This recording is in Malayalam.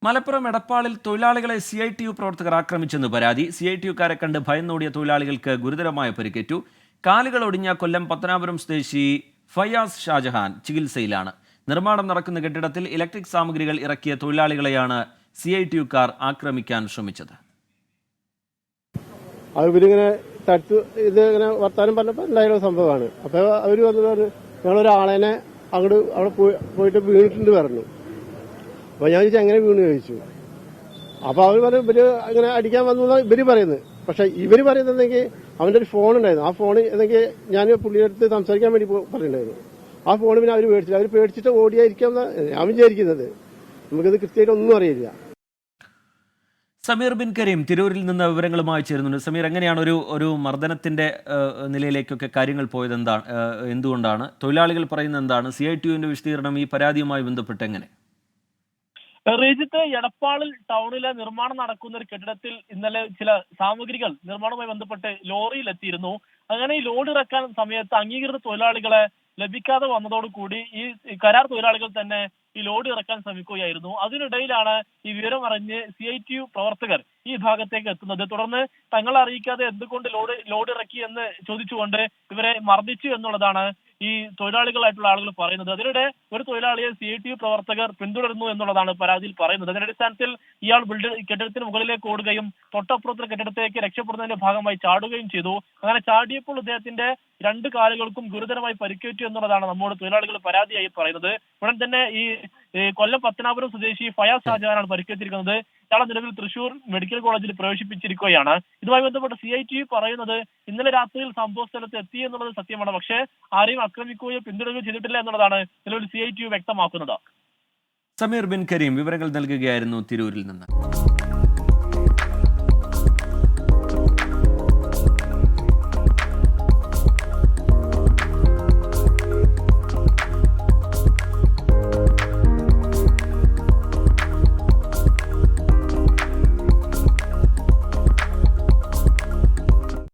മലപ്പുറം എടപ്പാളിൽ തൊഴിലാളികളെ CITU പ്രവർത്തകർ ആക്രമിച്ചെന്ന് പരാതി. CITUക്കാരെ കണ്ട് ഭയന്നോടിയ തൊഴിലാളികൾക്ക് ഗുരുതരമായ പരിക്കേറ്റു. കാലുകൾ ഒടിഞ്ഞ കൊല്ലം പത്തനാപുരം സ്വദേശി ഫയാസ് ഷാജഹാൻ ചികിത്സയിലാണ്. നിർമ്മാണം നടക്കുന്ന കെട്ടിടത്തിൽ ഇലക്ട്രിക് സാമഗ്രികൾ ഇറക്കിയ തൊഴിലാളികളെയാണ് CITUക്കാർ ആക്രമിക്കാൻ ശ്രമിച്ചത്. അവരിങ്ങനെ ഇങ്ങനെ വർത്താനം പറഞ്ഞപ്പോൾ ഉണ്ടായിരുന്ന സംഭവമാണ്. അപ്പോൾ അവർ വന്നത് ഞങ്ങളൊരാളെ അവിടെ പോയിട്ട് വീണിട്ടുണ്ട് പറഞ്ഞു. അപ്പോൾ ഞാൻ ചോദിച്ചാൽ എങ്ങനെ വീണ് ചോദിച്ചു. അപ്പോൾ അവർ പറഞ്ഞു ഇവര് അങ്ങനെ അടിക്കാൻ വന്നതാണ് ഇവര് പറയുന്നത്. പക്ഷെ ഇവര് പറയുന്നതെങ്കിൽ അവന്റെ ഒരു ഫോൺ ഉണ്ടായിരുന്നു. ആ ഫോൺ എന്നെങ്കിൽ ഞാൻ പുള്ളിയുടെ അടുത്ത് സംസാരിക്കാൻ വേണ്ടി പറഞ്ഞിട്ടുണ്ടായിരുന്നു. ആ ഫോൺ പിന്നെ അവർ പേടിച്ചില്ല. അവർ പേടിച്ചിട്ട് ഓടിയായിരിക്കാമെന്ന് ഞാൻ വിചാരിക്കുന്നത്. നമുക്കിത് കൃത്യമായിട്ട് ഒന്നും അറിയില്ല. സമീർ ബിൻ കരീം തിരൂരിൽ നിന്ന് വിവരങ്ങളുമായി ചേരുന്നുണ്ട്. സമീർ, എങ്ങനെയാണ് ഒരു മർദ്ദനത്തിന്റെ നിലയിലേക്കൊക്കെ കാര്യങ്ങൾ പോയത്? എന്തുകൊണ്ടാണ് തൊഴിലാളികൾ പറയുന്നത്? എന്താണ് CITUവിന്റെ വിശദീകരണം ഈ പരാതിയുമായി ബന്ധപ്പെട്ട്? എങ്ങനെ റീജിത്ത്, എടപ്പാളിൽ ടൗണിലെ നിർമ്മാണം നടക്കുന്ന ഒരു കെട്ടിടത്തിൽ ഇന്നലെ ചില സാമഗ്രികൾ നിർമ്മാണവുമായി ബന്ധപ്പെട്ട് ലോറിയിൽ എത്തിയിരുന്നു. അങ്ങനെ ഈ ലോഡ് ഇറക്കാൻ സമയത്ത് അംഗീകൃത തൊഴിലാളികളെ ലഭിക്കാതെ വന്നതോടുകൂടി ഈ കരാർ തൊഴിലാളികൾ തന്നെ ഈ ലോഡ് ഇറക്കാൻ ശ്രമിക്കുകയായിരുന്നു. അതിനിടയിലാണ് ഈ വിവരം അറിഞ്ഞ് CITU പ്രവർത്തകർ ഈ ഭാഗത്തേക്ക് എത്തുന്നത്. തുടർന്ന് തങ്ങളെ അറിയിക്കാതെ എന്തുകൊണ്ട് ലോഡ് ഇറക്കി എന്ന് ചോദിച്ചുകൊണ്ട് ഇവരെ മർദ്ദിച്ചു എന്നുള്ളതാണ് ഈ തൊഴിലാളികളായിട്ടുള്ള ആളുകൾ പറയുന്നത്. അതിനിടെ ഒരു തൊഴിലാളിയെ CITU പ്രവർത്തകർ പിന്തുടരുന്നു എന്നുള്ളതാണ് പരാതിയിൽ പറയുന്നത്. അതിന്റെ അടിസ്ഥാനത്തിൽ ഇയാൾ കെട്ടിടത്തിന് മുകളിലേക്ക് ഓടുകയും തൊട്ടപ്പുറത്തെ കെട്ടിടത്തേക്ക് രക്ഷപ്പെടുന്നതിന്റെ ഭാഗമായി ചാടുകയും ചെയ്തു. അങ്ങനെ ചാടിയപ്പോൾ ഇദ്ദേഹത്തിന്റെ രണ്ട് കാലുകൾക്കും ഗുരുതരമായി പരിക്കേറ്റു എന്നുള്ളതാണ് നമ്മോട് തൊഴിലാളികൾ പരാതിയായി പറയുന്നത്. ഉടൻ തന്നെ ഈ കൊല്ലം പത്തനാപുരം സ്വദേശി ഫയാസ് ഷാജഹാനാണ് പരിക്കേറ്റിരിക്കുന്നത്. ഇയാളെ നിലവിൽ തൃശൂർ മെഡിക്കൽ കോളേജിൽ പ്രവേശിപ്പിച്ചിരിക്കുകയാണ്. ഇതുമായി ബന്ധപ്പെട്ട് CITU പറയുന്നത് ഇന്നലെ രാത്രിയിൽ സംഭവ സ്ഥലത്ത് എത്തി എന്നുള്ളത് സത്യമാണ്. പക്ഷേ ആരെയും ആക്രമിക്കുകയോ പിന്തുടരുകയോ ചെയ്തിട്ടില്ല എന്നുള്ളതാണ് നിലവിൽ CITU വ്യക്തമാക്കുന്നത്. സമീർ ബിൻ കരീം വിവരങ്ങൾ നൽകുകയായിരുന്നു തിരൂരിൽ നിന്ന്.